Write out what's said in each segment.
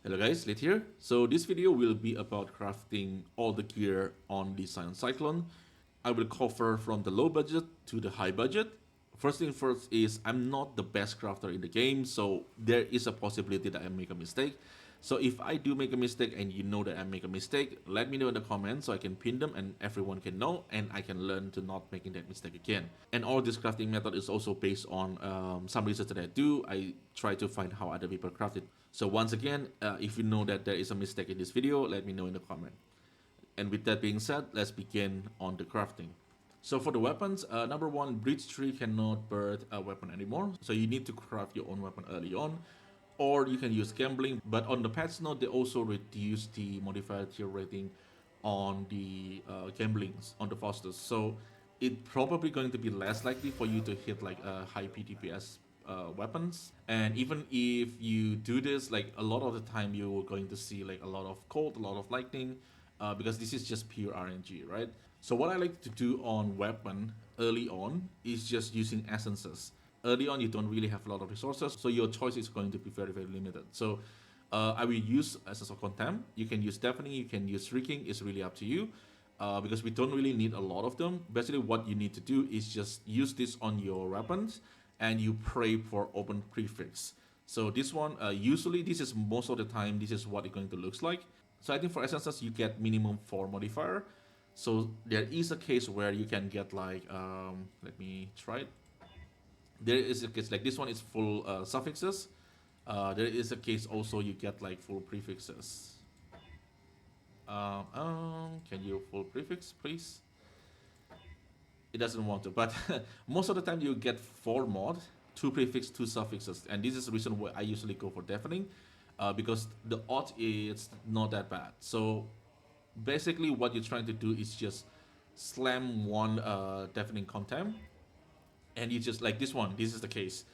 Hello guys, Lit here. So this video will be about crafting all the gear on the Scion Cyclone. I will cover from the low budget to the high budget. First thing first is I'm not the best crafter in the game, so there is a possibility that I make a mistake. So if I do make a mistake and you know that I make a mistake, let me know in the comments so I can pin them and everyone can know and I can learn to not making that mistake again. And all this crafting method is also based on some research that I do. I try to find how other people craft it. So once again, if you know that there is a mistake in this video, let me know in the comment. And with that being said, let's begin on the crafting. So for the weapons, number one, Breach Tree cannot birth a weapon anymore. So you need to craft your own weapon early on. Or you can use gambling, but on the patch note, they also reduce the modifier tier rating on the gamblings, on the fastest. So it's probably going to be less likely for you to hit like high PTPS weapons. And even if you do this, like a lot of the time you're going to see like a lot of cold, a lot of lightning, because this is just pure RNG, right? So what I like to do on weapon early on is just using essences. Early on, you don't really have a lot of resources, so your choice is going to be very, very limited. So I will use Essence of Contempt. You can use Deafening, you can use Shrieking, it's really up to you. Because we don't really need a lot of them. Basically, what you need to do is just use this on your weapons, and you pray for open prefix. So this one, usually this is most of the time, this is what it's going to look like. So I think for Essences, you get minimum 4 modifier. So there is a case where you can get like, let me try it. There is a case like this one is full suffixes. There is a case also you get like full prefixes. Can you full prefix, please? It doesn't want to, but most of the time you get 4 mod, 2 prefix, 2 suffixes, and this is the reason why I usually go for deafening, because the odd is not that bad. So basically, what you're trying to do is just slam one deafening contempt. And you just like this one, this is the case.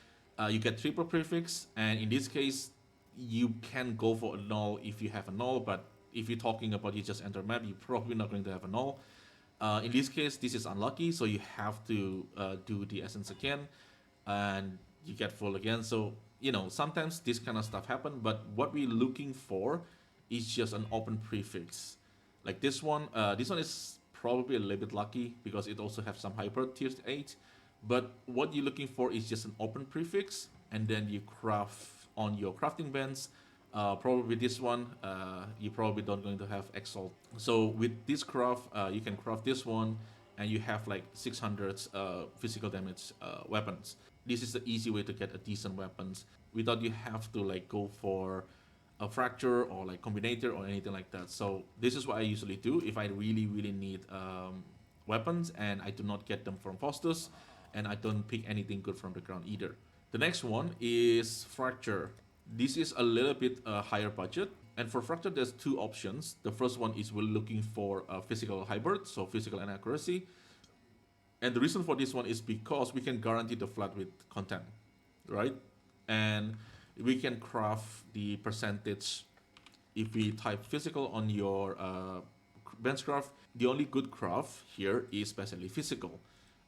You get triple prefix, and in this case, you can go for a null if you have a null, but if you're talking about you just enter map, you're probably not going to have a null. In this case, this is unlucky, so you have to do the essence again, and you get full again. So, you know, sometimes this kind of stuff happen, but what we're looking for is just an open prefix. Like this one is probably a little bit lucky because it also has some hyper tier 8. But what you're looking for is just an open prefix, and then you craft on your crafting bands. Probably this one, you probably don't going to have exalt. So with this craft, you can craft this one, and you have like 600 physical damage weapons. This is the easy way to get a decent weapons without you have to like go for a fracture or like combinator or anything like that. So this is what I usually do if I really need weapons and I do not get them from Faustus, and I don't pick anything good from the ground either. The next one is Fracture. This is a little bit higher budget. And for Fracture, there's 2 options. The first one is we're looking for a physical hybrid, so physical and accuracy. And the reason for this one is because we can guarantee the flat with content, right? And we can craft the percentage if we type physical on your bench craft. The only good craft here is basically physical.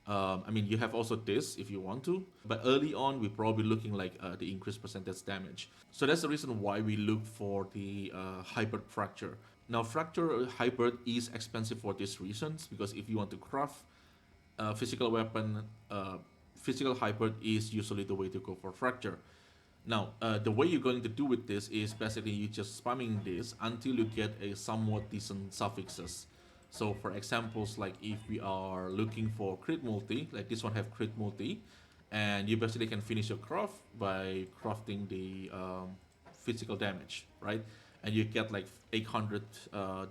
I mean, you have also this if you want to, but early on, we're probably looking like the increased percentage damage. So that's the reason why we look for the hybrid fracture. Now, fracture hybrid is expensive for these reasons, because if you want to craft a physical weapon, physical hybrid is usually the way to go for fracture. Now, the way you're going to do with this is basically you just spamming this until you get a somewhat decent suffixes. So for examples, like if we are looking for crit multi, like this one have crit multi, and you basically can finish your craft by crafting the physical damage, right? And you get like 800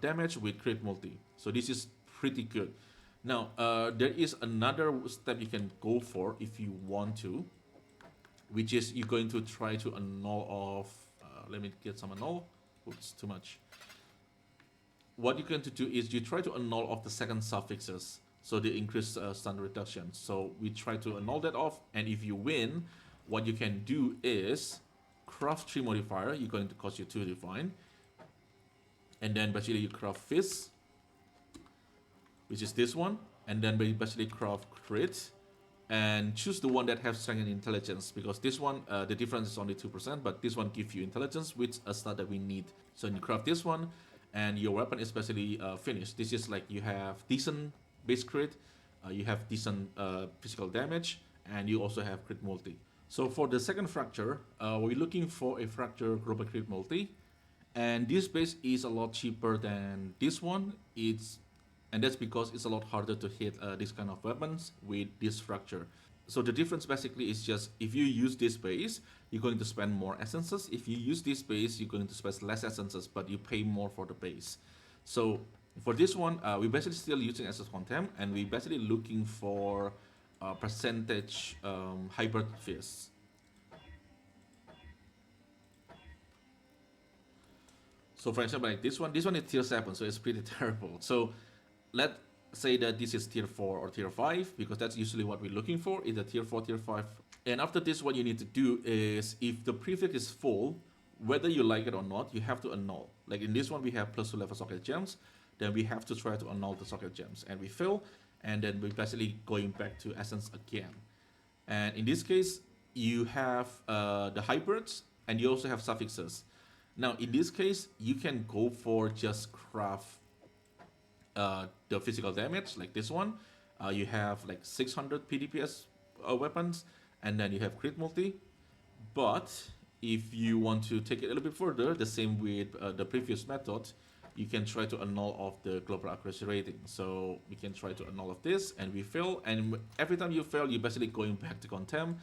damage with crit multi. So this is pretty good. Now, there is another step you can go for if you want to, which is you're going to try to annul off, let me get some annul, oops, too much. What you're going to do is you try to annul off the second suffixes, so the increased stun reduction. So we try to annul that off, and if you win, what you can do is craft 3 modifier, you're going to cost you 2 divine, and then basically you craft fist, which is this one, and then basically craft crit, and choose the one that has strength and intelligence, because this one, the difference is only 2%, but this one gives you intelligence, which is a stat that we need. So you craft this one, and your weapon is basically finished. This is like you have decent base crit, you have decent physical damage, and you also have crit multi. So for the second fracture, we're looking for a fracture global crit multi, and this base is a lot cheaper than this one. And that's because it's a lot harder to hit this kind of weapons with this fracture. So the difference basically is just if you use this base, you're going to spend more essences. If you use this base, you're going to spend less essences, but you pay more for the base. So for this one, we're basically still using SS Contempt, and we're basically looking for percentage hybrid fist. So for example, like this one is tier 7, so it's pretty terrible. So let's say that this is tier 4 or tier 5, because that's usually what we're looking for, either tier 4, tier 5. And after this, what you need to do is, if the prefix is full, whether you like it or not, you have to annul. Like in this one, we have +2 level socket gems, then we have to try to annul the socket gems, and we fail, and then we're basically going back to essence again. And in this case, you have the hybrids, and you also have suffixes. Now, in this case, you can go for just craft the physical damage, like this one. You have like 600 PDPS weapons, and then you have crit multi. But if you want to take it a little bit further, the same with the previous method, you can try to annul off the global accuracy rating. So we can try to annul of this, and we fail. And every time you fail, you're basically going back to Contempt.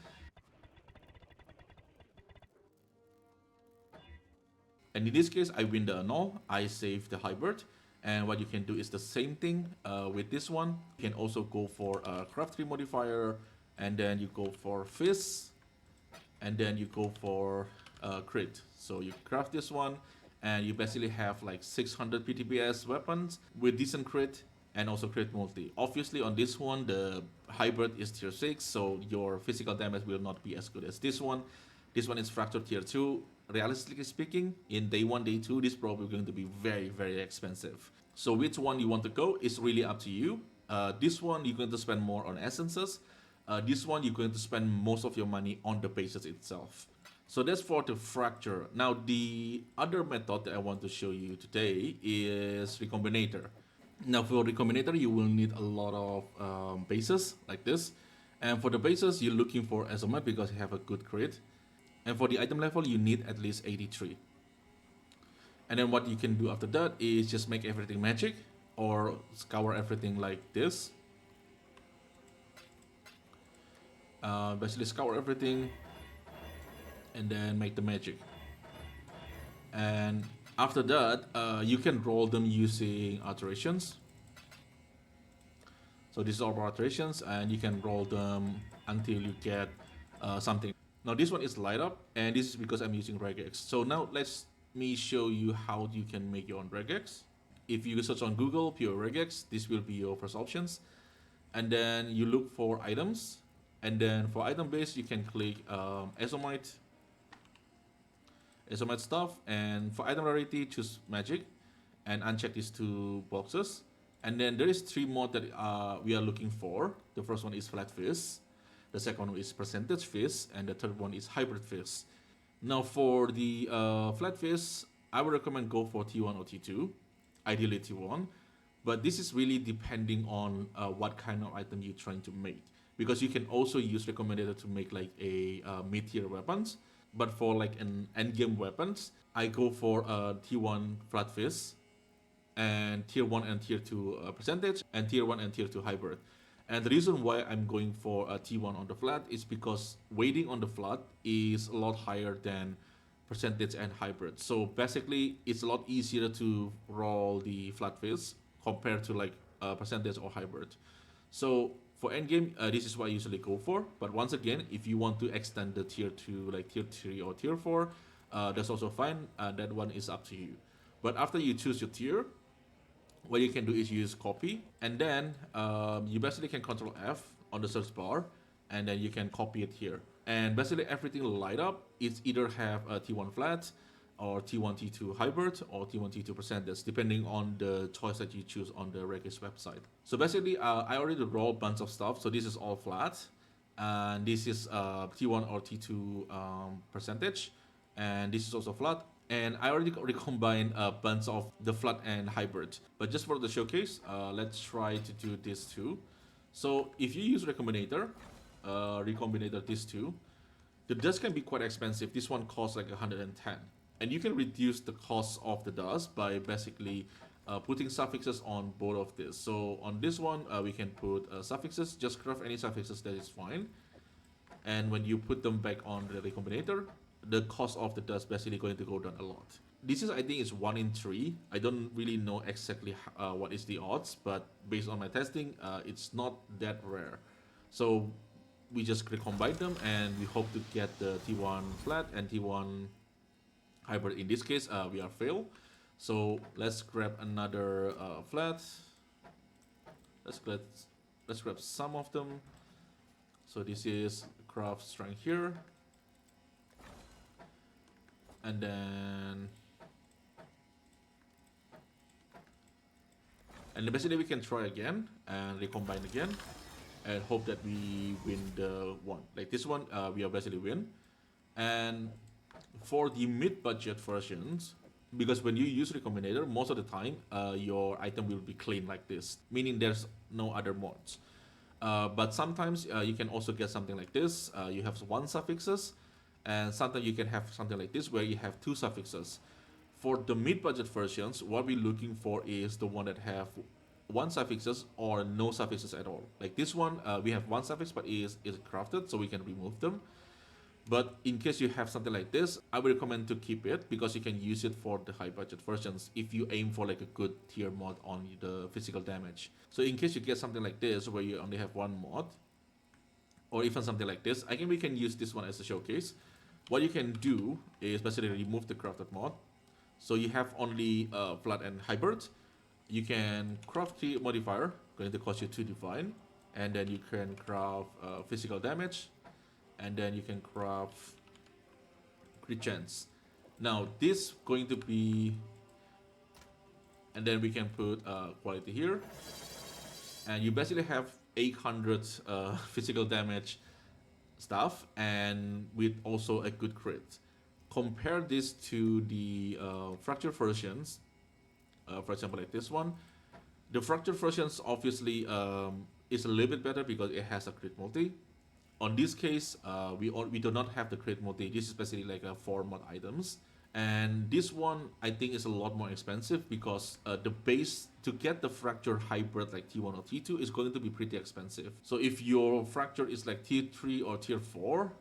And in this case, I win the annul, I save the hybrid. And what you can do is the same thing with this one. You can also go for a craft 3 modifier, and then you go for fist, and then you go for crit. So you craft this one, and you basically have like 600 PTPS weapons with decent crit and also crit multi. Obviously on this one, the hybrid is tier 6, so your physical damage will not be as good as this one. This one is fracture tier 2. Realistically speaking, in day 1, day 2, this is probably going to be very, very expensive. So which one you want to go is really up to you. This one, you're going to spend more on essences. This one, you're going to spend most of your money on the bases itself. So that's for the fracture. Now, the other method that I want to show you today is Recombinator. Now, for Recombinator, you will need a lot of bases like this. And for the bases, you're looking for Azomet because you have a good crit. And for the item level, you need at least 83. And then what you can do after that is just make everything magic, or scour everything like this. Basically scour everything and then make the magic. And after that, you can roll them using alterations. So these are alterations, and you can roll them until you get something. Now this one is light up, and this is because I'm using regex. So now let me show you how you can make your own regex. If you search on Google pure regex, this will be your first options. And then you look for items, and then for item base you can click Azomite stuff, and for item rarity choose magic and uncheck these 2 boxes. And then there is 3 mods that we are looking for. The first one is flat fist, the second one is percentage fist, and the third one is hybrid fist. Now for the flat fist, I would recommend go for T1 or T2, ideally T1, but this is really depending on what kind of item you're trying to make, because you can also use Recombinator to make like a mid-tier weapons, but for like an endgame weapons, I go for T1 flat fist, and tier 1 and tier 2 percentage, and tier 1 and tier 2 hybrid. And the reason why I'm going for a T1 on the flat is because weighting on the flat is a lot higher than percentage and hybrid. So basically, it's a lot easier to roll the flat fist compared to like percentage or hybrid. So for endgame, this is what I usually go for. But once again, if you want to extend the tier 2, like tier 3 or tier 4, that's also fine. That one is up to you. But after you choose your tier, what you can do is use copy, and then you basically can Control F on the search bar, and then you can copy it here. And basically everything light up, it's either have a T1 flat, or T1 T2 hybrid, or T1 T2 percentage, depending on the choice that you choose on the Regex website. So basically, I already rolled a bunch of stuff, so this is all flat. and this is T1 or T2 percentage, and this is also flat. And I already recombined a bunch of the flat and hybrid, but just for the showcase, let's try to do this too. So if you use recombinator these two, the dust can be quite expensive. This one costs like 110, and you can reduce the cost of the dust by basically putting suffixes on both of this. So on this one, we can put suffixes. Just craft any suffixes, that is fine. And when you put them back on the recombinator, the cost of the dust basically going to go down a lot. This is, I think, is 1 in 3. I don't really know exactly what is the odds, but based on my testing, it's not that rare. So we just recombine them, and we hope to get the T1 flat and T1 hybrid. In this case, we are fail. So let's grab another flat. Let's grab some of them. So this is craft strength here, and then basically we can try again and recombine again, and hope that we win the one. Like this one, we are basically win. And for the mid-budget versions, because when you use recombinator, most of the time your item will be clean like this, meaning there's no other mods. But sometimes you can also get something like this. You have 1 suffixes, and sometimes you can have something like this where you have 2 suffixes. For the mid-budget versions, what we're looking for is the one that have 1 suffixes or no suffixes at all. Like this one, we have 1 suffix, but is crafted, so we can remove them. But in case you have something like this, I would recommend to keep it, because you can use it for the high budget versions if you aim for like a good tier mod on the physical damage. So in case you get something like this where you only have 1 mod, or even something like this, I think we can use this one as a showcase. What you can do is basically remove the crafted mod. So you have only flat and hybrid. You can craft the modifier, going to cost you 2 divine, and then you can craft physical damage, and then you can craft crit chance. Now this going to be, and then we can put quality here, and you basically have 800 physical damage stuff, and with also a good crit. Compare this to the fractured versions. For example, like this one, the fractured versions obviously is a little bit better because it has a crit multi. On this case, we do not have the crit multi. This is basically like a 4 mod items, and this one I think is a lot more expensive because the base to get the fracture hybrid like T1 or T2 is going to be pretty expensive. So if your fracture is like tier 3 or tier 4,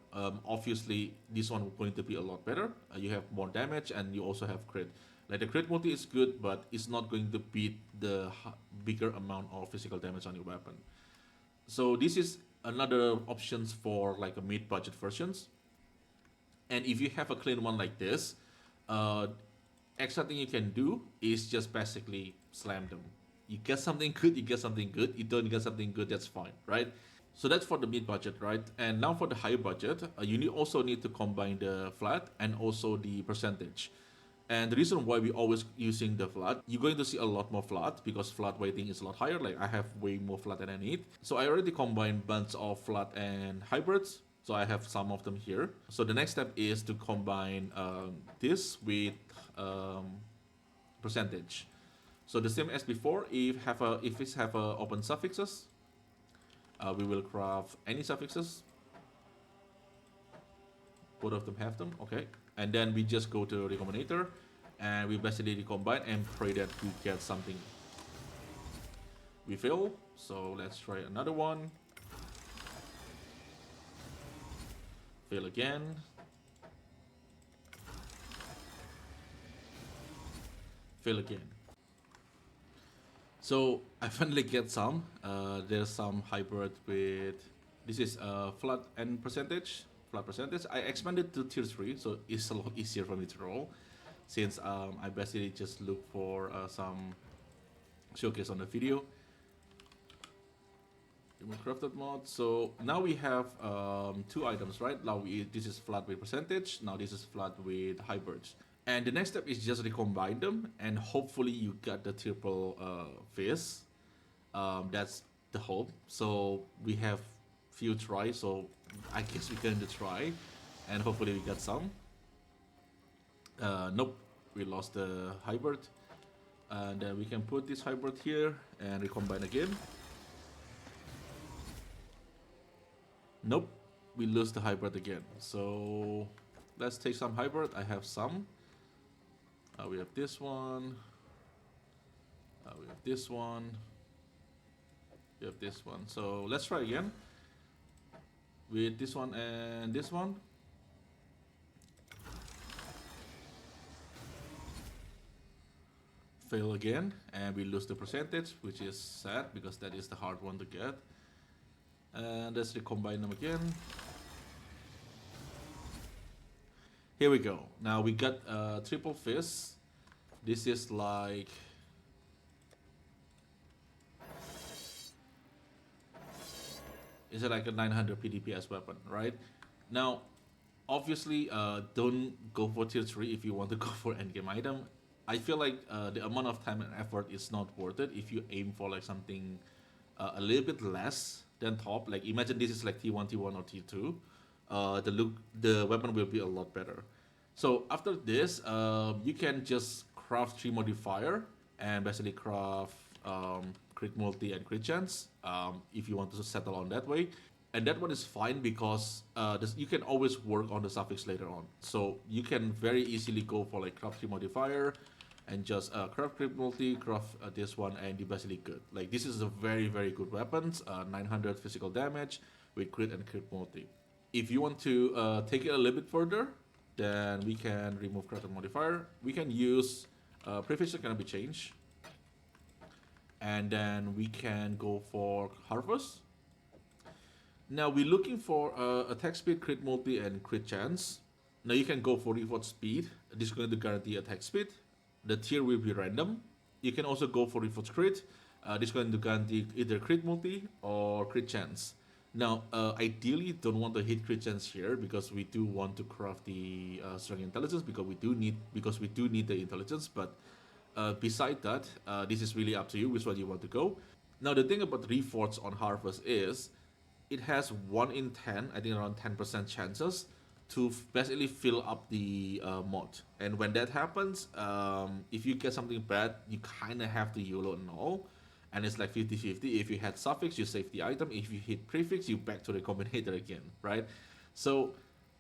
obviously this one is going to be a lot better. You have more damage, and you also have crit. Like the crit multi is good, but it's not going to beat the bigger amount of physical damage on your weapon. So this is another options for like a mid-budget versions. And if you have a clean one like this, extra thing you can do is just basically slam them. You get something good, you get something good. You don't get something good, that's fine, right? So that's for the mid-budget, right? And now for the high budget, you also need to combine the flat and also the percentage. And the reason why we always using the flat, you're going to see a lot more flat because flat weighting is a lot higher. Like I have way more flat than I need. So I already combined bunch of flat and hybrids. So I have some of them here. So the next step is to combine this with percentage. So the same as before, if it have open suffixes, we will craft any suffixes. Both of them have them, okay. And then we just go to recombinator, and we basically recombine and pray that we get something. We fail, so let's try another one. Fail again. Fail again. So I finally get some. There's some hybrid with, this is flat and percentage. Flat percentage. I expanded to tier 3, so it's a lot easier for me to roll, since I basically just look for some showcase on the video. Crafted mod. So now we have 2 items, right? Now this is flat with percentage. Now this is flat with hybrids. And the next step is just recombine them, and hopefully you get the triple face. That's the hope. So we have few tries, so I guess we're going to try, and hopefully we get some. Nope, we lost the hybrid, and then we can put this hybrid here and recombine again. Nope, we lose the hybrid again. So let's take some hybrid. I have some. We have this one. We have this one. We have this one. So let's try again with this one and this one. Fail again, and we lose the percentage, which is sad because that is the hard one to get. And let's recombine them again. Here we go. Now we got triple fist. This is like is it like a 900 PDPS weapon, right? Now, obviously, don't go for tier 3 if you want to go for endgame item. I feel like the amount of time and effort is not worth it if you aim for like something a little bit less than top. Like imagine this is like T1, T1 or T2. The weapon will be a lot better. So after this, you can just craft 3 modifier and basically craft crit multi and crit chance if you want to settle on that way. And that one is fine because you can always work on the suffix later on. So you can very easily go for like craft 3 modifier and just craft crit multi, craft this one, and you're basically good. Like this is a very, very good weapon, 900 physical damage with crit and crit multi. If you want to take it a little bit further, then we can remove craft modifier. We can use prefix is gonna be changed. And then we can go for harvest. Now we're looking for attack speed, crit multi, and crit chance. Now you can go for reward speed. This is going to guarantee attack speed. The tier will be random. You can also go for reward crit. This is going to guarantee either crit multi or crit chance. Now, ideally, don't want to hit crit chance here because we do want to craft the strong intelligence because we do need the intelligence. But beside that, this is really up to you which one you want to go. Now, the thing about reforge on harvest is it has 1 in 10, I think around 10% chances to basically fill up the mod. And when that happens, if you get something bad, you kind of have to YOLO and all. And it's like 50-50. If you had suffix, you save the item. If you hit prefix, you back to the combinator again, right? So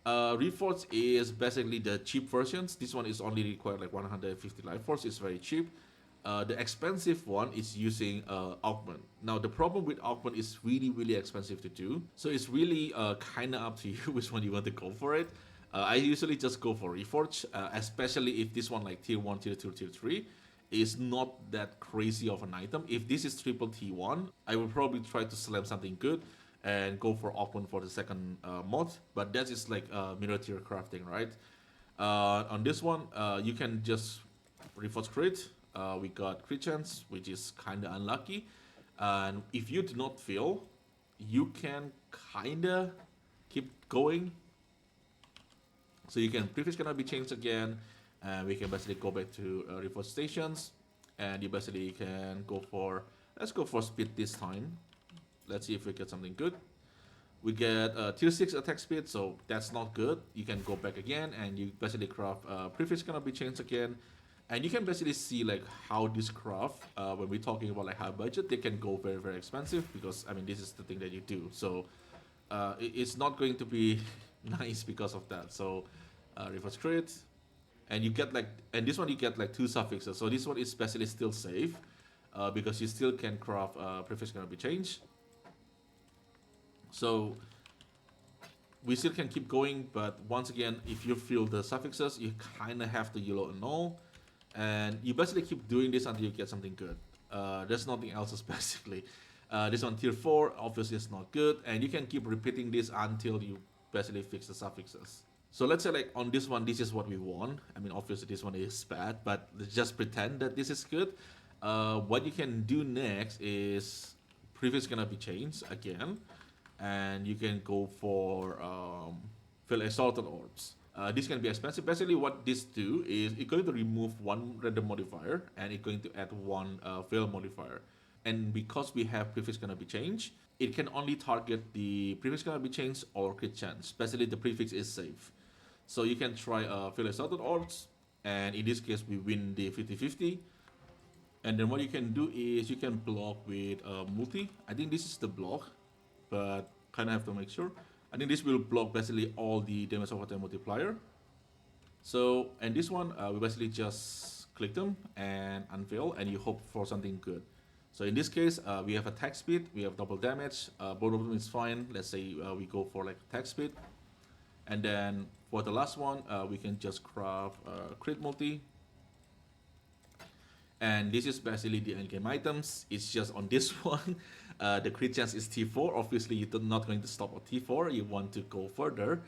reforge is basically the cheap versions. This one is only required like 150 life force. It's very cheap. The expensive one is using augment. Now the problem with augment is really, really expensive to do. So it's really kind of up to you which one you want to go for it. I usually just go for reforge, especially if this one like tier 1, tier 2, tier 3 is not that crazy of an item. If this is triple T1, I will probably try to slam something good and go for augment for the second mod. But that is like mirror tier crafting, right? On this one, you can just reforge crit. We got crit chance, which is kind of unlucky. And if you do not fail, you can kind of keep going. So you can prefix cannot be changed again. And we can basically go back to reforge stations. And you basically can go for, let's go for speed this time. Let's see if we get something good. We get tier 6 attack speed, so that's not good. You can go back again and you basically craft prefix cannot be changed again. And you can basically see like how this craft, when we're talking about like high budget, they can go very, very expensive because I mean this is the thing that you do. So it's not going to be nice because of that. So reverse crit, and you get like, and this one you get like 2 suffixes. So this one is basically still safe because you still can craft prefix cannot be changed. So we still can keep going, but once again, if you feel the suffixes, you kind of have to YOLO and all. And you basically keep doing this until you get something good. There's nothing else basically. This one tier 4 obviously is not good, and you can keep repeating this until you basically fix the suffixes. So let's say like on this one, this is what we want. I mean obviously this one is bad, but let's just pretend that this is good. What you can do next is prefix gonna be changed again, and you can go for fill assaulted orbs. This can be expensive. Basically what this do is it's going to remove 1 random modifier and it's going to add 1 fail modifier. and because we have prefix gonna be changed, it can only target the prefix gonna be changed or crit chance, especially the prefix is safe. So you can try Fearless Outer Odds, and in this case we win the 50-50. And then what you can do is you can block with multi. I think this is the block, but kind of have to make sure. I think this will block basically all the damage over the multiplier. So, and this one, we basically just click them and unveil, and you hope for something good. So in this case, we have attack speed, we have double damage, both of them is fine. Let's say we go for like attack speed. And then for the last one, we can just craft crit multi. And this is basically the endgame items. It's just on this one, the crit chance is T4. Obviously, you're not going to stop at T4. You want to go further.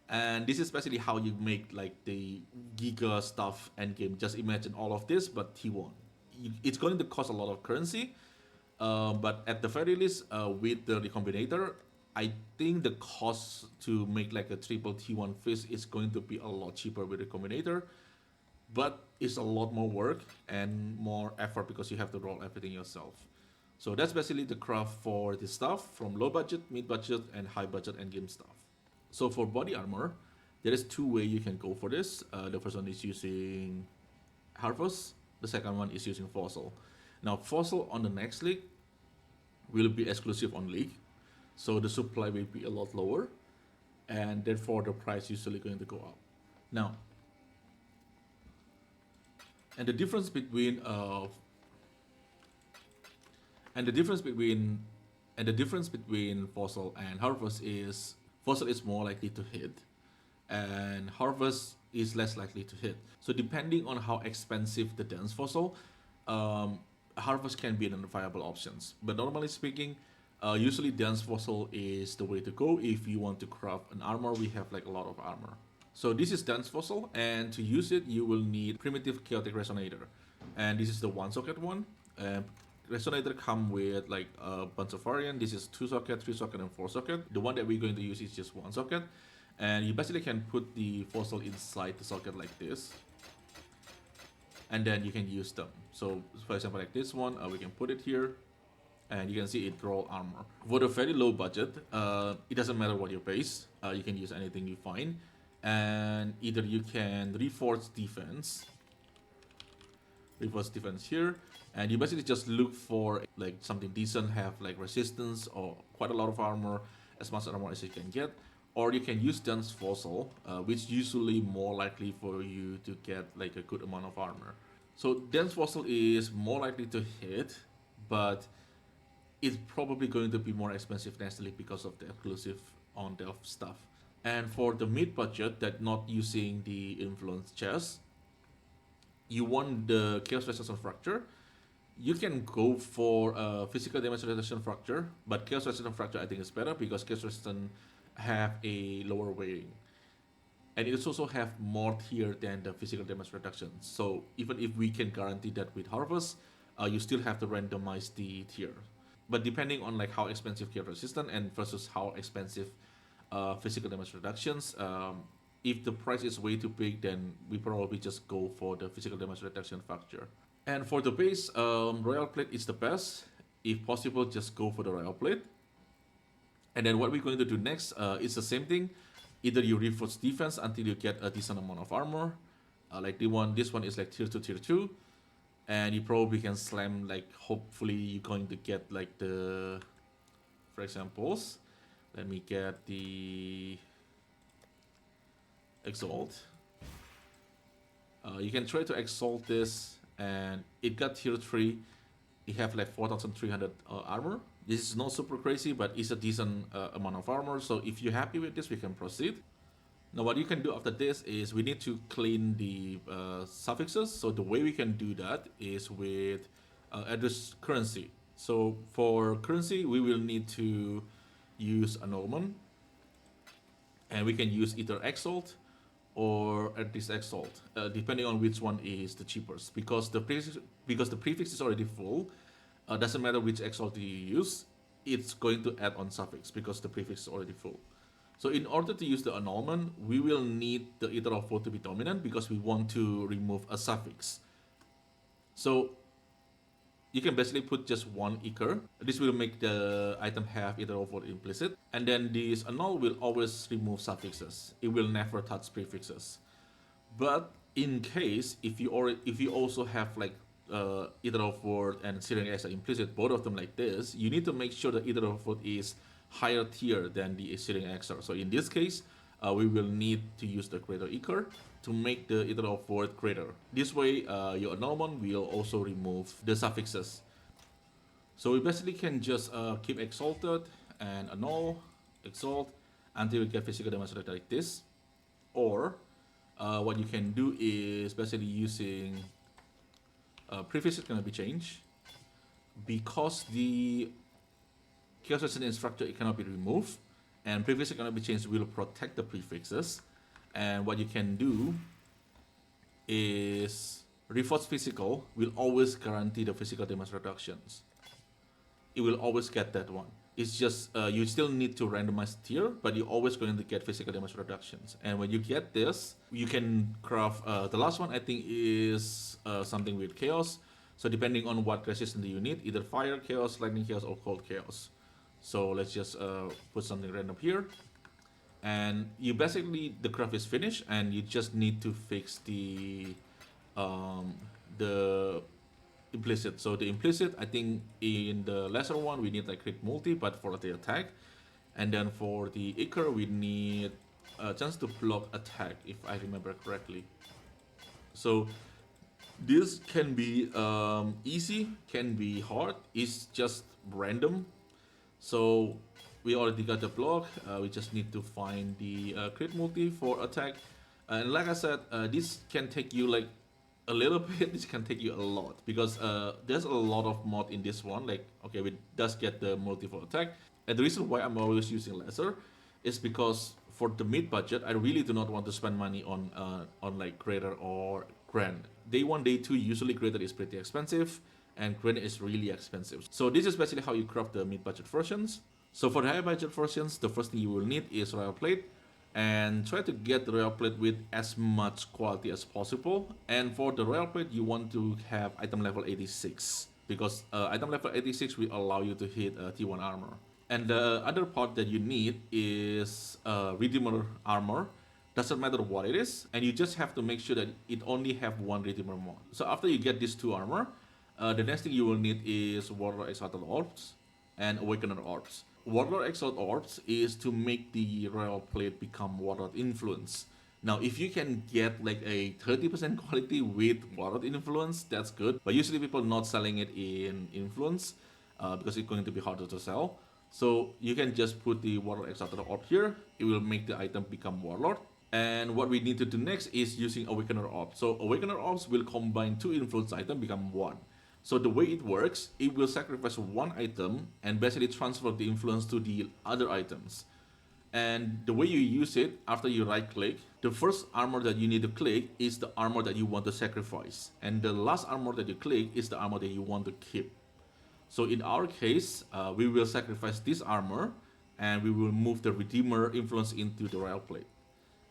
And this is basically how you make like the Giga stuff endgame. Just imagine all of this, but T1. It's going to cost a lot of currency, but at the very least, with the recombinator, I think the cost to make like a triple T1 fist is going to be a lot cheaper with the recombinator, but it's a lot more work and more effort because you have to roll everything yourself. So that's basically the craft for the stuff from low budget, mid budget, and high budget endgame stuff. So for body armor, there is two ways you can go for this. The first one is using Harvest. The second one is using Fossil. Now Fossil on the next league will be exclusive on league, so the supply will be a lot lower, and therefore the price usually going to go up. Now, and the difference between Fossil and Harvest is Fossil is more likely to hit, and Harvest is less likely to hit. So depending on how expensive the dense fossil, Harvest can be an viable options. But normally speaking, usually dense fossil is the way to go if you want to craft an armor. We have like a lot of armor. So this is dense fossil, and to use it, you will need primitive chaotic resonator, and this is the one socket one. Resonator come with like a bunch of variant. This is 2 socket, 3 socket, and 4 socket. The one that we're going to use is just 1 socket. And you basically can put the fossil inside the socket like this, and then you can use them. So for example, like this one, we can put it here, and you can see it roll armor. For the very low budget, it doesn't matter what your base, you can use anything you find, and either you can reinforce defense here, and you basically just look for like something decent, have like resistance or quite a lot of armor, as much armor as you can get. Or you can use dense fossil, which usually more likely for you to get like a good amount of armor. So dense fossil is more likely to hit, but it's probably going to be more expensive next league because of the exclusive on Delph stuff. And for the mid budget that not using the influence chest, you want the chaos resistance fracture. You can go for physical damage reduction fracture, but chaos resistance fracture I think is better because chaos resistance have a lower weighting, and it also have more tier than the physical damage reduction. So even if we can guarantee that with Harvest, you still have to randomize the tier. But depending on like how expensive chaos resistant and versus how expensive physical damage reductions, if the price is way too big, then we probably just go for the physical damage reduction factor. And for the base, Royal Plate is the best. If possible, just go for the Royal Plate. And then what we're going to do next is the same thing. Either you reinforce defense until you get a decent amount of armor. Like this one is like tier 2, tier 2. And you probably can slam, like hopefully you're going to get like the, for examples, let me get the Exalt. You can try to Exalt this, and it got tier 3. You have like 4,300 armor. This is not super crazy, but it's a decent amount of armor. So if you're happy with this, we can proceed. Now what you can do after this is we need to clean the suffixes. So the way we can do that is with address currency. So for currency, we will need to use annulment, and we can use either Exalt or address Exalt, depending on which one is the cheapest. Because the prefix is already full. Doesn't matter which exalt you use, it's going to add on suffix because the prefix is already full. So in order to use the annulment, we will need the either of both to be dominant because we want to remove a suffix. So you can basically put just one equal. This will make the item have either of or implicit. And then this annul will always remove suffixes. It will never touch prefixes. But in case if you also have like either of word and Syrian X are implicit, both of them like this, you need to make sure that either of word is higher tier than the Syrian XR. So in this case, we will need to use the greater equal to make the either of word greater. This way, your annul one will also remove the suffixes. So we basically can just keep exalted and annul, exalt until we get physical demonstrated like this. Or what you can do is basically using prefix is going to be changed because the chaos resistant structure, it cannot be removed, and prefix is going to be changed will protect the prefixes. And what you can do is reinforce physical will always guarantee the physical damage reductions. It will always get that one. It's just you still need to randomize tier, but you're always going to get physical damage reductions. And when you get this, you can craft the last one. I think is something with chaos. So depending on what resistance you need, either fire chaos, lightning chaos, or cold chaos. So let's just put something random here. And you basically, the craft is finished, and you just need to fix the implicit. So the implicit, I think in the lesser one we need like crit multi, but for the attack. And then for the Icar we need a chance to block attack, if I remember correctly. So this can be easy, can be hard, it's just random. So we already got the block, we just need to find the crit multi for attack. And like I said, this can take you like a little bit, this can take you a lot, because there's a lot of mod in this one. Like, okay, we does get the multi for attack. And the reason why I'm always using lesser is because for the mid budget, I really do not want to spend money on like greater or grand. Day 1, day 2, usually greater is pretty expensive, and grand is really expensive. So this is basically how you craft the mid budget versions. So for the high budget versions, the first thing you will need is royal plate, and try to get the royal plate with as much quality as possible. And for the royal plate, you want to have item level 86, because item level 86 will allow you to hit T1 armor. And the other part that you need is Redeemer armor. Doesn't matter what it is, and you just have to make sure that it only have one Redeemer mod. So after you get these two armor, the next thing you will need is Warlord Exalted Orbs and Awakener Orbs. Warlord Exalted Orbs is to make the royal plate become Warlord Influence. Now, if you can get like a 30% quality with Warlord Influence, that's good. But usually people not selling it in Influence because it's going to be harder to sell. So you can just put the Warlord Exalted Orb here. It will make the item become Warlord. And what we need to do next is using Awakener Orbs. So Awakener Orbs will combine two influence items, become one. So the way it works, it will sacrifice one item and basically transfer the influence to the other items. And the way you use it, after you right click, the first armor that you need to click is the armor that you want to sacrifice. And the last armor that you click is the armor that you want to keep. So in our case, we will sacrifice this armor and we will move the Redeemer influence into the royal plate.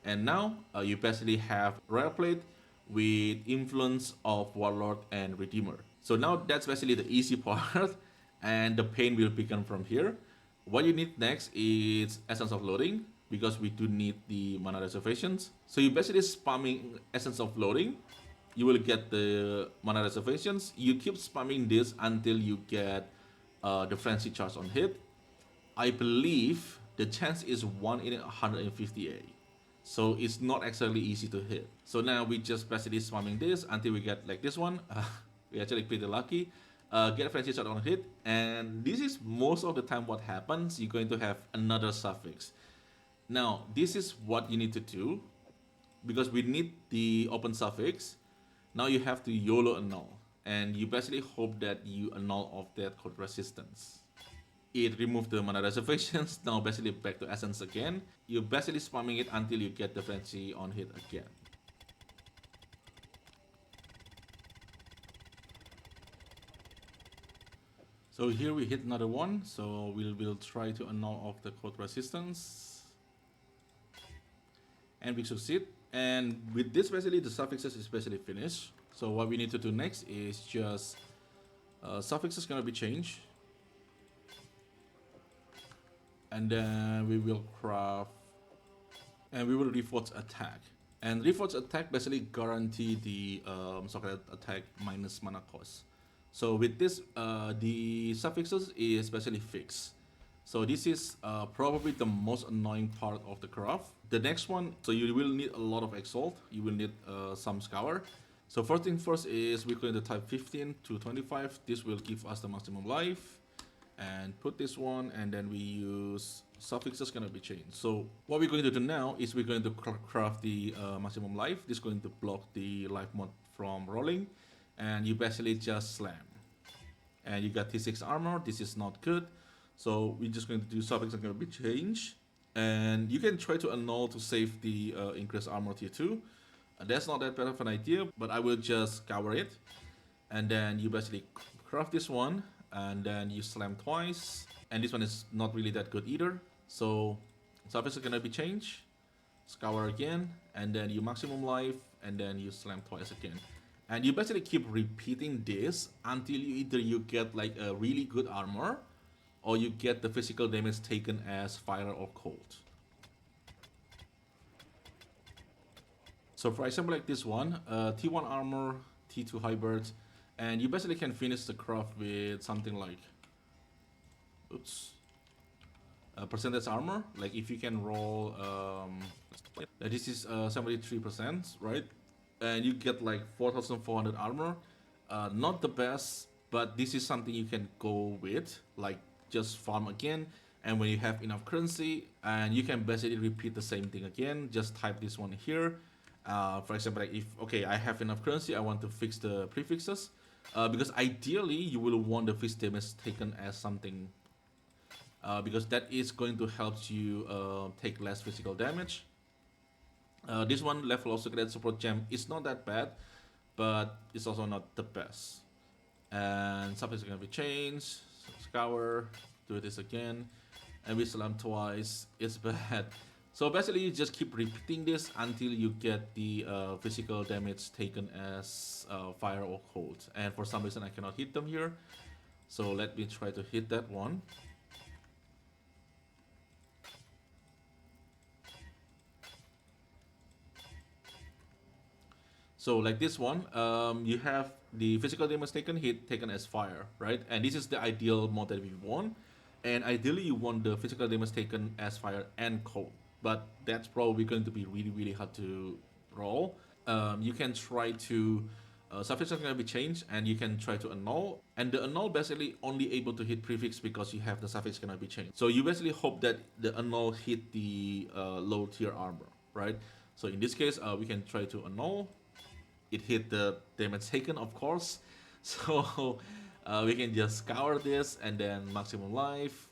And now you basically have royal plate with influence of Warlord and Redeemer. So now that's basically the easy part, and the pain will begin from here. What you need next is Essence of Loading, because we do need the mana reservations. So you basically spamming Essence of Loading, you will get the mana reservations. You keep spamming this until you get the Frenzy Charge on hit. I believe the chance is 1 in 158. So it's not actually easy to hit. So now we just basically spamming this until we get like this one. We actually pretty lucky. Get a Frenzy Shot on hit, and this is most of the time what happens. You're going to have another suffix. Now this is what you need to do, because we need the open suffix. Now you have to YOLO annul, and you basically hope that you annul off that code resistance. It removed the mana reservations. Now basically back to essence again. You're basically spamming it until you get the frenzy on hit again. So here we hit another one. So we'll try to annul off the code resistance, and we succeed. And with this basically the suffixes is basically finished. So what we need to do next is just Suffix is going to be changed. And then we will craft, and we will reforge attack. And reforge attack basically guarantee the socket attack minus mana cost. So with this, the suffixes is basically fixed. So this is probably the most annoying part of the craft. The next one, so you will need a lot of exalt. You will need some scour. So first thing first is we're going to type 15 to 25. This will give us the maximum life. And put this one, and then we use suffixes gonna be changed. So what we're going to do now is we're going to craft the maximum life. This is going to block the life mod from rolling, and you basically just slam. And you got T6 armor. This is not good. So we're just going to do suffixes gonna be changed, and you can try to annul to save the increased armor tier 2. That's not that bad of an idea, but I will just cover it, and then you basically craft this one. And then you slam twice, and this one is not really that good either. So surface is gonna be changed, scour again, and then you maximum life, and then you slam twice again. And you basically keep repeating this until you get like a really good armor, or you get the physical damage taken as fire or cold. So for example, like this one, T1 armor, T2 hybrid. And you basically can finish the craft with something like, percentage armor. Like if you can roll, this is 73%, right? And you get like 4,400 armor. Not the best, but this is something you can go with. Like just farm again, and when you have enough currency, and you can basically repeat the same thing again. Just type this one here. For example, like if I have enough currency, I want to fix the prefixes. Because ideally you will want the fixed damage taken as something, because that is going to help you take less physical damage. This one level of secret support gem is not that bad, but it's also not the best. And something's gonna be changed. So scour, do this again, and we slam twice. It's bad. So basically you just keep repeating this until you get the physical damage taken as fire or cold. And for some reason I cannot hit them here. So let me try to hit that one. So like this one, you have the physical damage taken as fire, right? And this is the ideal mod that we want. And ideally you want the physical damage taken as fire and cold. But that's probably going to be really, really hard to roll. You can try to, suffix is going to be changed, and you can try to annul. And the annul basically only able to hit prefix because you have the suffix going to be changed. So you basically hope that the annul hit the low tier armor, right? So in this case, we can try to annul. It hit the damage taken, of course. So we can just scour this, and then maximum life.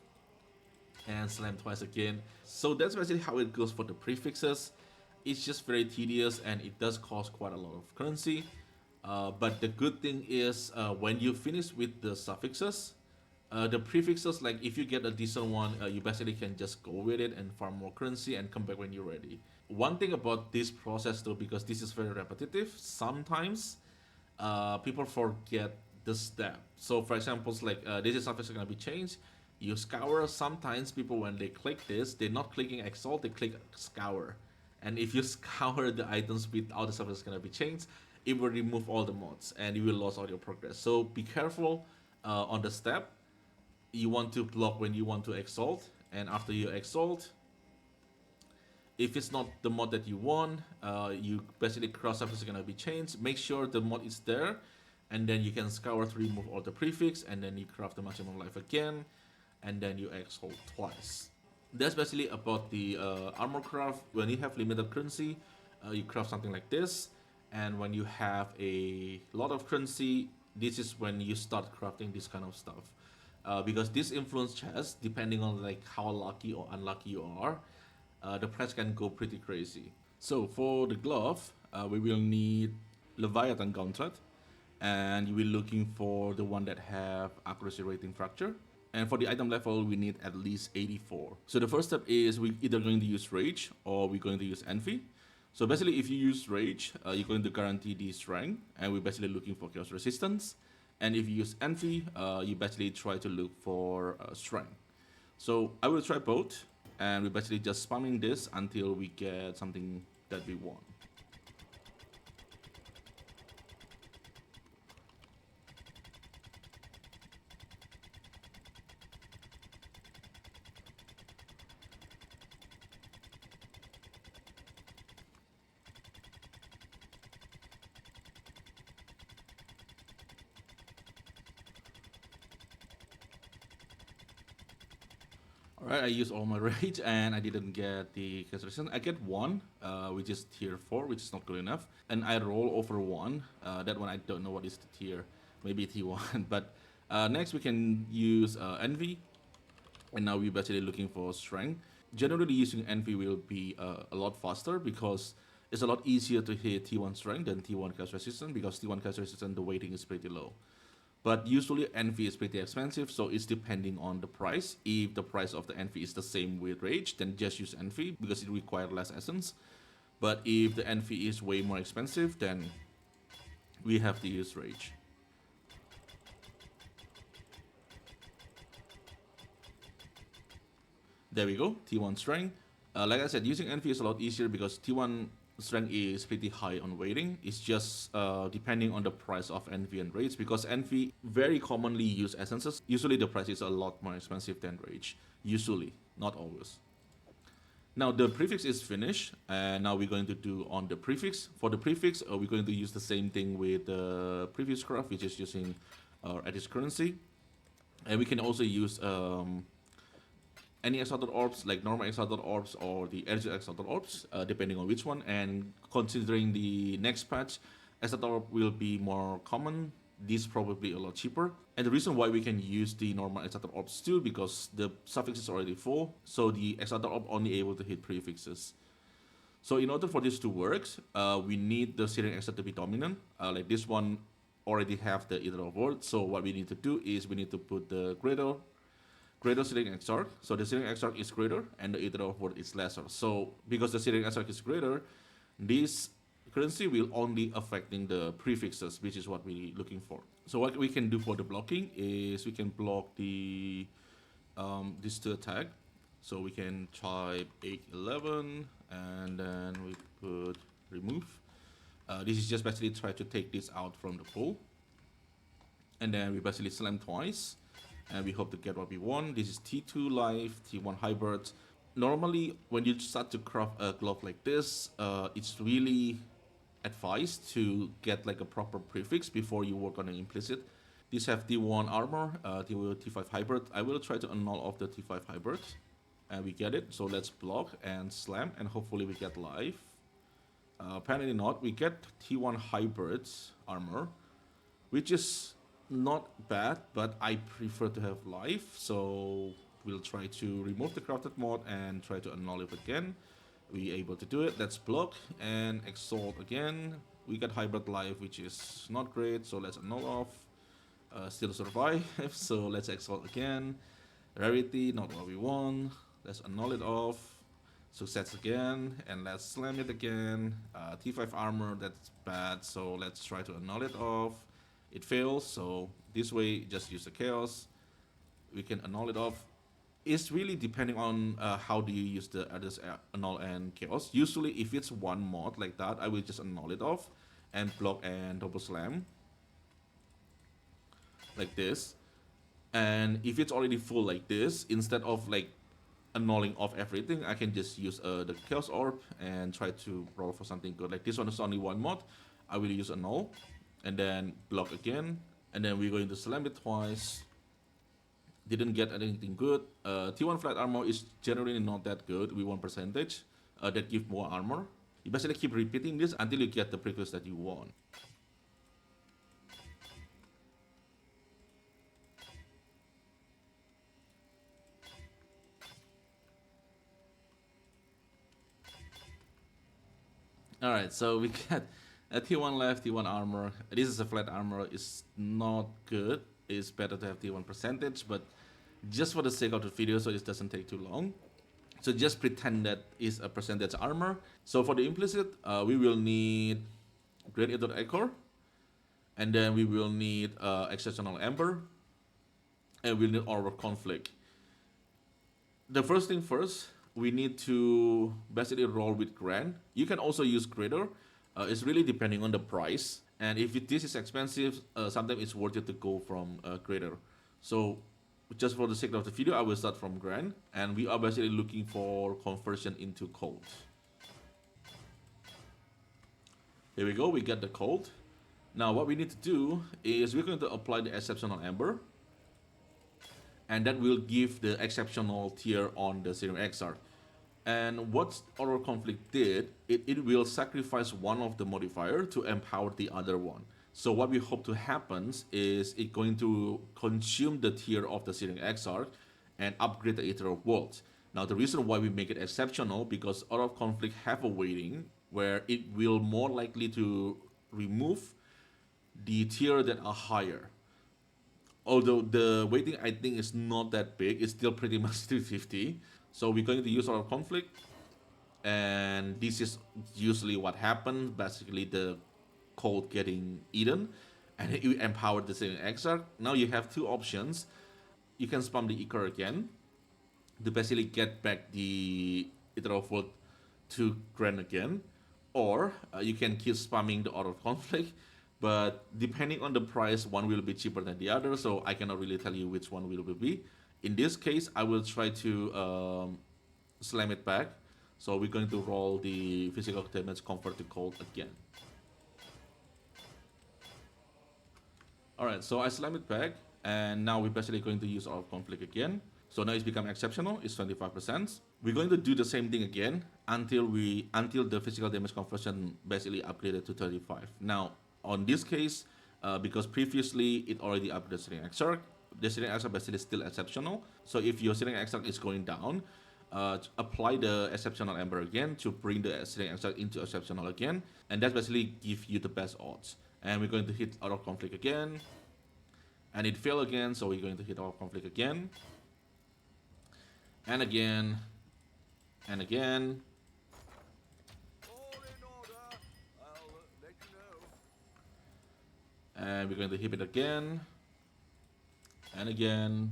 And slam twice again. So that's basically how it goes for the prefixes. It's just very tedious, and it does cost quite a lot of currency. But the good thing is when you finish with the suffixes, the prefixes, like if you get a decent one, you basically can just go with it and farm more currency and come back when you're ready. One thing about this process though, because this is very repetitive, sometimes people forget the step. So for example, like this is suffix gonna be changed. You scour. Sometimes people, when they click this, they're not clicking exalt, they click scour. And if you scour the items without the suffix gonna be changed, it will remove all the mods and you will lose all your progress. So be careful on the step. You want to block when you want to exalt, and after you exalt, if it's not the mod that you want, you basically cross suffix is gonna be changed. Make sure the mod is there, and then you can scour to remove all the prefix, and then you craft the maximum life again, and then you exalt twice. That's basically about the armor craft. When you have limited currency, you craft something like this, and when you have a lot of currency, this is when you start crafting this kind of stuff. Because this influence chest, depending on like how lucky or unlucky you are, the price can go pretty crazy. So for the glove, we will need Leviathan Gauntlet, and you will looking for the one that have accuracy rating fracture. And for the item level, we need at least 84. So the first step is we either going to use Rage or we're going to use Envy. So basically, if you use Rage, you're going to guarantee the strength, and we're basically looking for chaos resistance. And if you use envy, you basically try to look for strength. So I will try both, and we're basically just spamming this until we get something that we want. Alright, I used all my rage and I didn't get the cancellation. I get one, which is tier 4, which is not good enough. And I roll over one. That one I don't know what is the tier. Maybe T1. But next we can use Envy. And now we're basically looking for strength. Generally using Envy will be a lot faster because it's a lot easier to hit T1 strength than T1 cast resistance, because T1 cast resistance the weighting is pretty low. But usually envy is pretty expensive, so it's depending on the price. If the price of the envy is the same with rage, then just use envy because it requires less essence. But if the envy is way more expensive, then we have to use rage. There we go, T1 strength. Like I said, using envy is a lot easier because T1 strength is pretty high on weighting. It's just depending on the price of envy and rage, because envy very commonly use essences. Usually the price is a lot more expensive than rage. Usually, not always. Now the prefix is finished, and now we're going to do on the prefix. For the prefix, we're going to use the same thing with the previous craft, which is using edit currency. And we can also use any exalted orbs, like normal exalted orbs or the edge exalted orbs, depending on which one. And considering the next patch, exalted orb will be more common. This probably a lot cheaper. And the reason why we can use the normal exalted orbs still, because the suffix is already full, so the exalted orb only able to hit prefixes. So in order for this to work, we need the Syrian exalt to be dominant. Like this one already have the Ether of Word. So what we need to do is we need to put the greater Syrian exarch. So the Syrian exarch is greater and the Ether of Word is lesser. So because the Syrian exarch is greater, this currency will only affecting the prefixes, which is what we're looking for. So what we can do for the blocking is we can block the this two attack. So we can type 811 and then we put remove. This is just basically try to take this out from the pool. And then we basically slam twice. And we hope to get what we want. This is T2 life, T1 hybrid. Normally, when you start to craft a glove like this, it's really advised to get like a proper prefix before you work on an implicit. These have T1 armor, T5 hybrid. I will try to annul off the T5 hybrid. And we get it, so let's block and slam, and hopefully we get life. Apparently not, we get T1 hybrid armor, which is not bad, but I prefer to have life, so we'll try to remove the crafted mod and try to annul it again. We able to do it. Let's block and exalt again. We got hybrid life, which is not great, so let's annul off. Still survive, so let's exalt again. Rarity, not what we want. Let's annul it off. Success again, and let's slam it again. T5 armor, that's bad, so let's try to annul it off. It fails, so this way just use the chaos. We can annul it off. It's really depending on how do you use the others annul and chaos. Usually if it's one mod like that, I will just annul it off and block and double slam like this. And if it's already full like this, instead of like annulling off everything, I can just use the chaos orb and try to roll for something good. Like this one is only one mod, I will use annul and then block again, and then we're going to slam it twice. Didn't get anything good. T1 flat armor is generally not that good. We want percentage that give more armor. You basically keep repeating this until you get the prefix that you want. Alright, so we got a T1 left, T1 armor. This is a flat armor. It's not good. It's better to have T1 percentage, but just for the sake of the video, so it doesn't take too long. So just pretend that is a percentage armor. So for the implicit, we will need Great Ether Echo, And then we will need exceptional ember, and we'll need our conflict. The first thing first, we need to basically roll with Grand. You can also use Greater. It's really depending on the price. And if this is expensive, sometimes it's worth it to go from Greater. So just for the sake of the video, I will start from Grand. And we are basically looking for conversion into cold. Here we go, we get the cold. Now what we need to do is we're going to apply the exceptional ember. And that will give the exceptional tier on the Serum XR. And what our conflict did, it will sacrifice one of the modifier to empower the other one. So what we hope to happen is it's going to consume the tier of the Serum XR and upgrade the Ether of Worlds. Now the reason why we make it exceptional, because out of conflict have a weighting where it will more likely to remove the tier that are higher. Although the weighting I think is not that big, it's still pretty much 350. So we're going to use our conflict, and this is usually what happens. Basically, the cold getting eaten, and you empower the same exarch. Now you have two options. You can spam the Icar again to basically get back the Ether of World to Grand again, or you can keep spamming the Order of Conflict. But depending on the price, one will be cheaper than the other, so I cannot really tell you which one will be. In this case, I will try to slam it back. So we're going to roll the physical damage convert to cold again. Alright, so I slam it back, and now we're basically going to use our conflict again. So now it's become exceptional, it's 25%. We're going to do the same thing again until the physical damage conversion basically upgraded to 35. Now, on this case, because previously it already upgraded Searing Exarch, the Searing Exarch basically is still exceptional. So if your Searing Exarch is going down, apply the exceptional ember again to bring the Searing Exarch into exceptional again, and that basically give you the best odds. And we're going to hit Out of Conflict again, and it failed again, so we're going to hit Out of Conflict again, and again, and again. And we're going to hit it again, and again.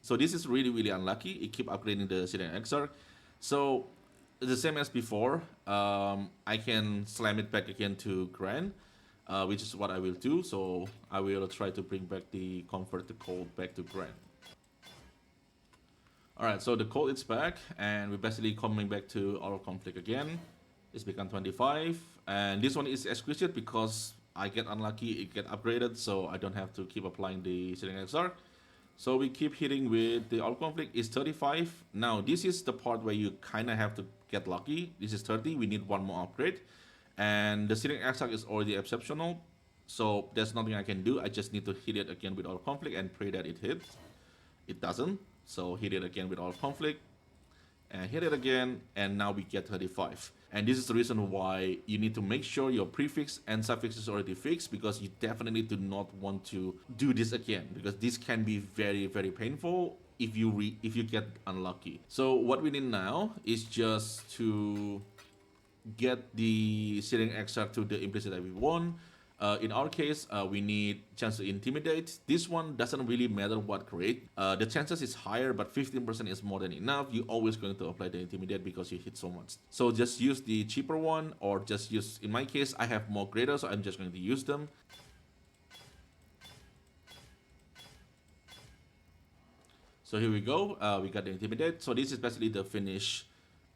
So this is really, really unlucky. It keep upgrading the Searing Exarch. So the same as before, I can slam it back again to Grand, which is what I will do. So I will try to bring back the Convert to Cold back to Grand. Alright, so the cold is back, and we're basically coming back to our conflict again. It's become 25, and this one is exquisite because I get unlucky, it get upgraded, so I don't have to keep applying the Searing Exarch. So we keep hitting with the Out Conflict is 35. Now this is the part where you kinda have to get lucky. This is 30, we need one more upgrade. And the Searing Exarch is already exceptional, so there's nothing I can do. I just need to hit it again with Out Conflict and pray that it hits. It doesn't, so hit it again with Out Conflict. And hit it again, and now we get 35. And this is the reason why you need to make sure your prefix and suffix is already fixed, because you definitely do not want to do this again, because this can be very, very painful if you get unlucky. So what we need now is just to get the Searing Exarch to the implicit that we want. In our case, we need chance to intimidate. This one doesn't really matter what grade. The chances is higher, but 15% is more than enough. You're always going to apply the intimidate because you hit so much. So just use the cheaper one, or just use, in my case, I have more greater, so I'm just going to use them. So here we go, we got the intimidate. So this is basically the finish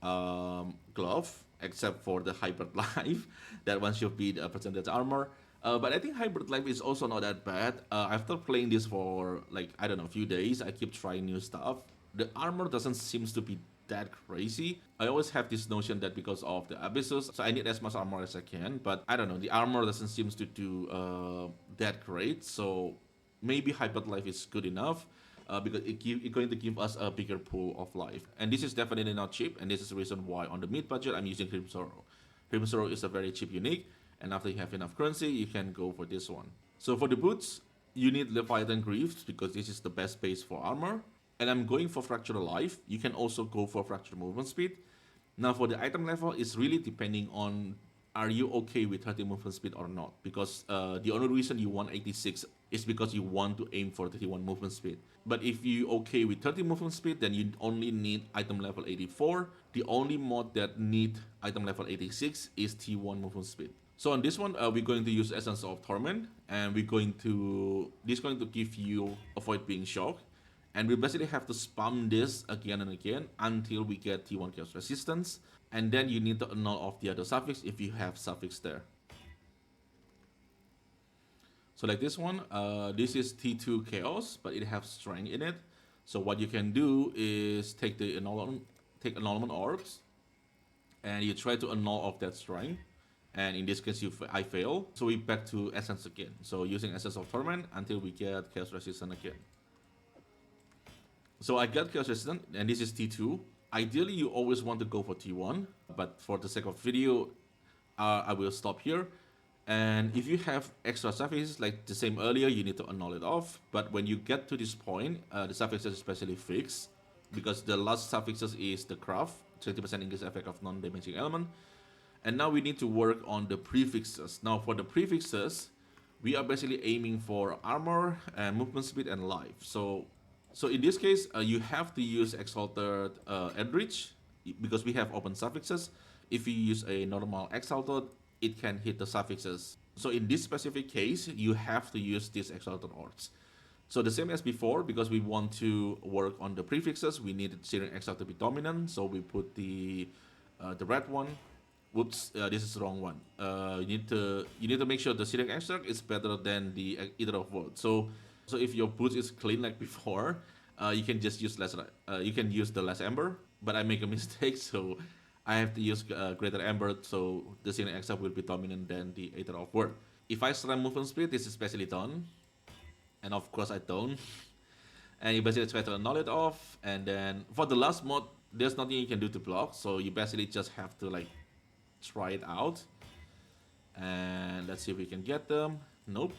glove, except for the hybrid life. That one should be the percentage armor. But I think hybrid life is also not that bad. After playing this for like, I don't know, a few days, I keep trying new stuff. The armor doesn't seem to be that crazy. I always have this notion that because of the abysses, so I need as much armor as I can. But I don't know, the armor doesn't seem to do that great. So maybe hybrid life is good enough. Because it's going to give us a bigger pool of life. And this is definitely not cheap, and this is the reason why on the mid budget I'm using Crimson Sorrow. Crimson Sorrow is a very cheap unique, and after you have enough currency, you can go for this one. So for the boots, you need Leviathan Greaves, because this is the best base for armor. And I'm going for Fractured Life. You can also go for Fractured Movement Speed. Now for the item level, it's really depending on are you okay with 30 movement speed or not? Because the only reason you want 86 is because you want to aim for 31 movement speed. But if you okay with 30 movement speed, then you only need item level 84. The only mod that need item level 86 is T1 movement speed. So on this one, we're going to use Essence of Torment, and this is going to give you avoid being shocked. And we basically have to spam this again and again until we get T1 chaos resistance. And then you need to annul off the other suffix if you have suffix there. So like this one, this is T2 chaos, but it has strength in it. So what you can do is take annulment orbs, and you try to annul off that strength. And in this case, I fail. So we back to Essence again. So using Essence of Torment until we get chaos resistance again. So I got chaos resistant, and this is T2. Ideally, you always want to go for T1, but for the sake of video, I will stop here. And if you have extra suffixes like the same earlier, you need to annul it off. But when you get to this point, the suffixes especially fixed, because the last suffixes is the craft, 20% increase effect of non-damaging element. And now we need to work on the prefixes. Now for the prefixes, we are basically aiming for armor and movement speed and life. So in this case, you have to use Exalted Eldritch because we have open suffixes. If you use a normal Exalted, it can hit the suffixes. So in this specific case, you have to use these Exalted Orbs. So the same as before, because we want to work on the prefixes, we need Searing Exarch to be dominant. So we put the red one. Whoops, this is the wrong one. You need to make sure the Searing Exarch is better than the Eater of Worlds. So if your boots is clean like before, you can just use less. You can use the less ember, but I make a mistake, so I have to use greater ember. So the Searing Exarch will be dominant than the Eater of Worlds. If I slam movement speed, this is basically done, and of course I don't. And you basically try to annul it off, and then for the last mod, there's nothing you can do to block. So you basically just have to like try it out, and let's see if we can get them. Nope.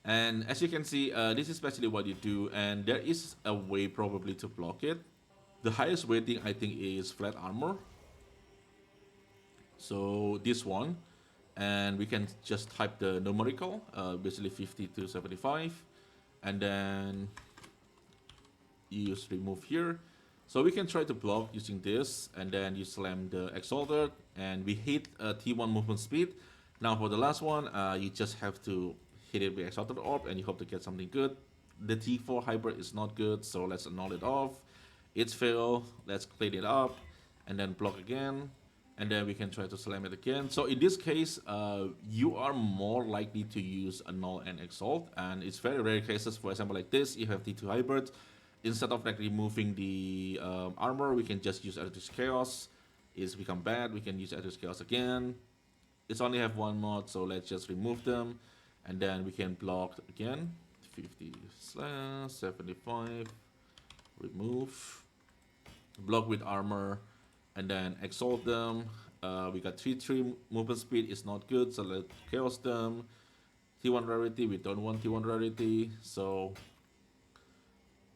And as you can see, this is basically what you do, and there is a way probably to block it. The highest rating I think is flat armor. So this one, and we can just type the numerical, basically 50 to 75, and then you use remove here. So we can try to block using this, and then you slam the Exalted, and we hit T1 movement speed. Now for the last one, you just have to hit it with Exalted Orb, and you hope to get something good. The T4 hybrid is not good, so let's annul it off. It's failed, let's clean it up, and then block again, and then we can try to slam it again. So in this case, you are more likely to use annul and exalt, and it's very rare cases. For example, like this, you have T2 hybrid. Instead of like removing the armor, we can just use Eldritch Chaos. It's become bad, we can use Eldritch Chaos again. It's only have one mod, so let's just remove them. And then we can block again. 50 slash 75. Remove. Block with armor. And then exalt them. We got 3 movement speed, is not good, so let's chaos them. T1 rarity, we don't want T1 rarity, so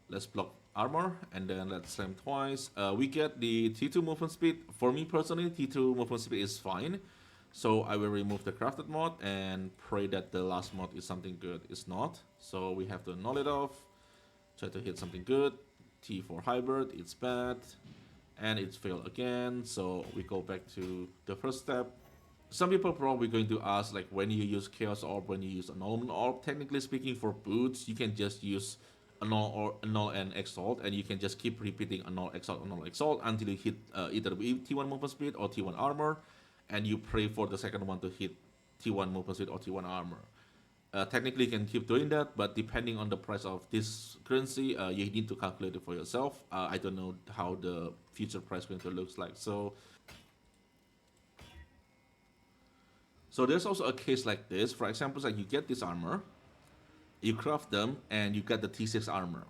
let's block armor, and then let's slam twice. We get the T2 movement speed. For me personally, T2 movement speed is fine. So I will remove the crafted mod and pray that the last mod is something good. It's not. So we have to annul it off. Try to hit something good. T4 hybrid, it's bad. And it's failed again. So we go back to the first step. Some people probably going to ask, like, when you use Chaos Orb, when you use Annulment Orb. Technically speaking, for boots, you can just use annul and exalt, and you can just keep repeating annul exalt until you hit either T1 movement speed or T1 armor, and you pray for the second one to hit T1 movement speed or T1 armor. Technically you can keep doing that, but depending on the price of this currency, you need to calculate it for yourself. I don't know how the future price going to look like. So there's also a case like this. For example, like you get this armor, you craft them, and you get the T6 armor,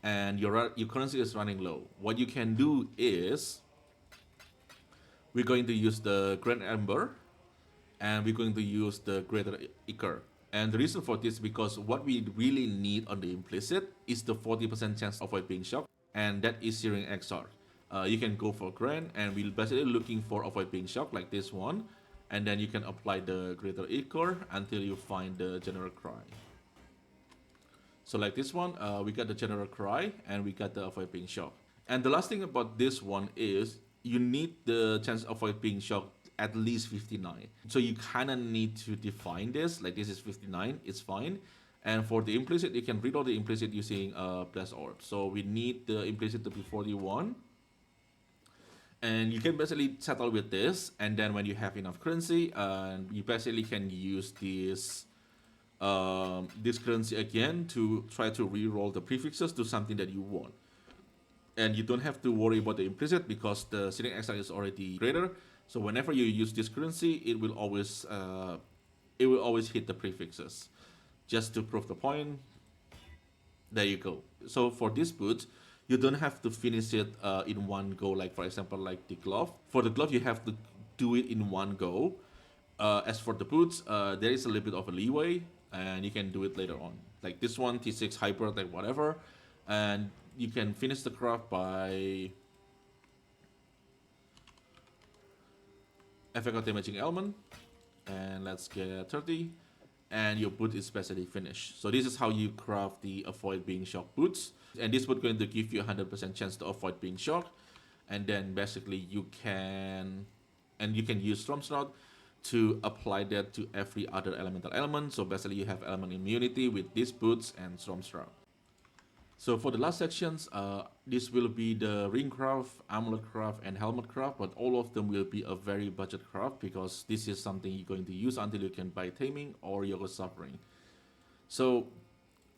and your currency is running low. What you can do is, we're going to use the Grand Ember, and we're going to use the Greater Ichor. And the reason for this, because what we really need on the implicit is the 40% chance of avoid being shocked, and that is Searing Exarch. You can go for Grand, and we're basically looking for avoid being shocked like this one, and then you can apply the greater ichor until you find the general cry. So like this one, we got the general cry and we got the avoid being shocked. And the last thing about this one is you need the chance of avoid being shocked at least 59. So you kind of need to define this, like this is 59, it's fine. And for the implicit, you can read all the implicit using plus orb. So we need the implicit to be 41. And you can basically settle with this, and then when you have enough currency, you basically can use this currency again to try to re-roll the prefixes to something that you want. And you don't have to worry about the implicit because the ceiling exile is already greater. So whenever you use this currency, it will always hit the prefixes. Just to prove the point, there you go. So for this boot, you don't have to finish it in one go, like for example, like the glove. For the glove, you have to do it in one go. As for the boots, there is a little bit of a leeway, and you can do it later on. Like this one, T6 hybrid, like whatever, and you can finish the craft by effect damaging element, and let's get 30. And your boot is basically finished. So this is how you craft the avoid being shocked boots. And this boot going to give you a 100% chance to avoid being shocked. And then basically you can use Storm Shroud to apply that to every other elemental element. So basically you have element immunity with these boots and Storm Shroud. So for the last sections, this will be the ring craft, amulet craft, and helmet craft, but all of them will be a very budget craft because this is something you're going to use until you can buy taming or you're suffering. So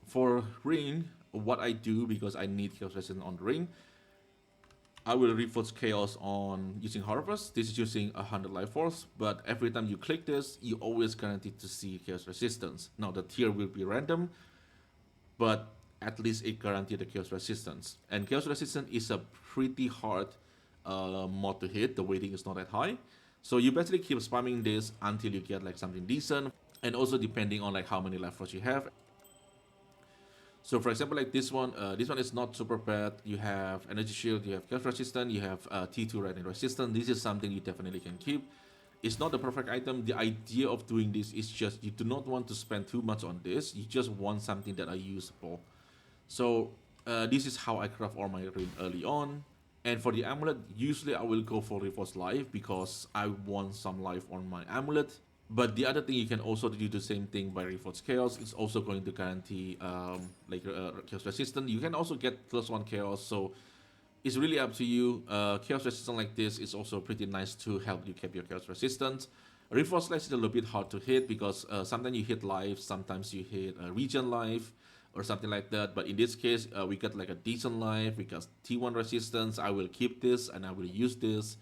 for ring, what I do, because I need chaos resistance on the ring, I will reinforce chaos on using harvest. This is using 100 life force, but every time you click this, you always guaranteed to see chaos resistance. Now the tier will be random, but at least it guarantees the chaos resistance. And chaos resistance is a pretty hard mod to hit. The weighting is not that high. So you basically keep spamming this until you get like something decent. And also depending on like how many life force you have. So for example, like this one is not super bad. You have energy shield, you have chaos resistance, you have T2 lightning resistance. This is something you definitely can keep. It's not the perfect item. The idea of doing this is just you do not want to spend too much on this. You just want something that are usable. So this is how I craft all my ring early on. And for the amulet, usually I will go for Reinforced Life because I want some life on my amulet. But the other thing, you can also do the same thing by Reinforced Chaos. It's also going to guarantee chaos resistance. You can also get +1 chaos, so it's really up to you. Chaos resistance like this is also pretty nice to help you keep your chaos resistance. Reinforced Life is a little bit hard to hit because sometimes you hit life, sometimes you hit regen life, or something like that. But in this case, we got like a decent life, we got T1 resistance. I will keep this and I will use this.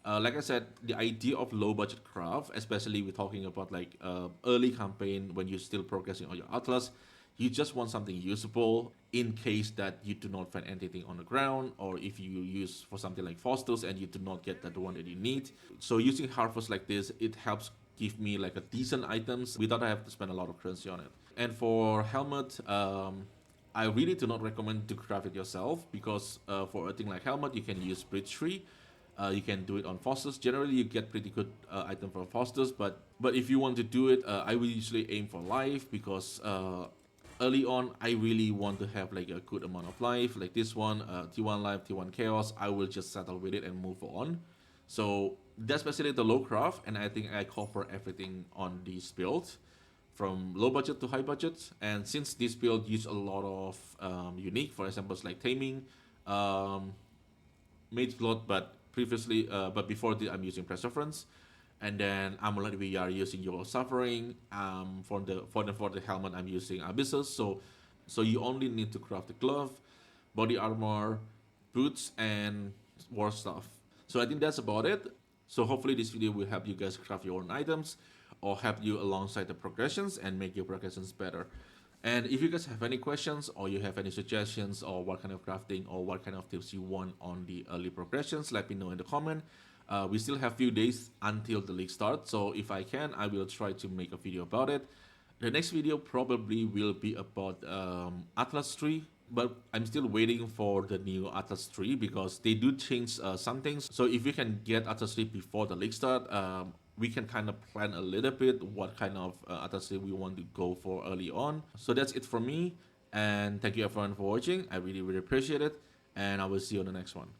Like I said, the idea of low budget craft, especially we're talking about like early campaign when you're still progressing on your Atlas, you just want something usable in case that you do not find anything on the ground, or if you use for something like Faustus and you do not get that one that you need. So using Harvest like this, it helps give me like a decent items without I have to spend a lot of currency on it. And for helmet, I really do not recommend to craft it yourself because for a thing like helmet, you can use Bridge Tree. You can do it on Faustus. Generally, you get pretty good item for Faustus, but if you want to do it, I will usually aim for life because early on, I really want to have like a good amount of life. Like this one, T1 life, T1 chaos. I will just settle with it and move on. So that's basically the low craft, and I think I cover everything on this build, from low budget to high budget. And since this build use a lot of unique, for example, like taming, mage blood, but before this I'm using Perseverance, and then amulet we are using your suffering. For the helmet I'm using Abyssus. So you only need to craft the glove, body armor, boots, and war stuff. So I think that's about it. So hopefully this video will help you guys craft your own items or help you alongside the progressions and make your progressions better. And if you guys have any questions or you have any suggestions or what kind of crafting or what kind of tips you want on the early progressions, let me know in the comment. We still have few days until the league starts, so if I can, I will try to make a video about it. The next video probably will be about Atlas 3, but I'm still waiting for the new Atlas 3 because they do change some things. So if you can get Atlas 3 before the league start, we can kind of plan a little bit what kind of accessory we want to go for early on. So that's it for me, and thank you everyone for watching. I really appreciate it, and I will see you on the next one.